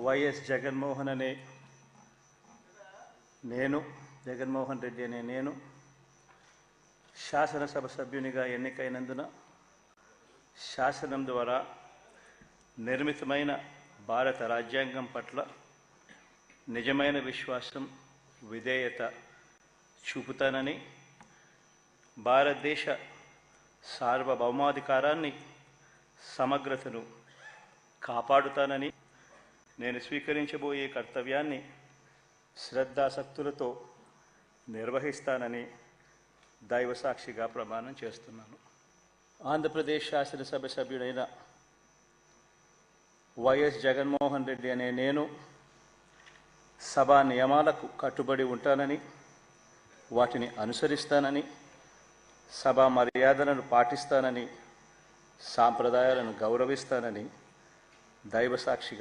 YS Jaganmohan అనే నేను జగన్మోహన్ రెడ్డి అనే నేను శాసనసభ సభ్యునిగా ఎన్నికైనందున శాసనం ద్వారా నిర్మితమైన భారత రాజ్యాంగం పట్ల నిజమైన విశ్వాసం విధేయత చూపుతానని, భారతదేశ సార్వభౌమాధికారాన్ని సమగ్రతను కాపాడుతానని, నేను స్వీకరించబోయే కర్తవ్యాన్ని శ్రద్ధాసక్తులతో నిర్వహిస్తానని దైవసాక్షిగా ప్రమాణం చేస్తున్నాను. ఆంధ్రప్రదేశ్ శాసనసభ సభ్యుడైన వైఎస్ జగన్మోహన్ రెడ్డి అనే నేను సభా నియమాలకు కట్టుబడి ఉంటానని, వాటిని అనుసరిస్తానని, సభా మర్యాదలను పాటిస్తానని, సాంప్రదాయాలను గౌరవిస్తానని దైవసాక్షిగా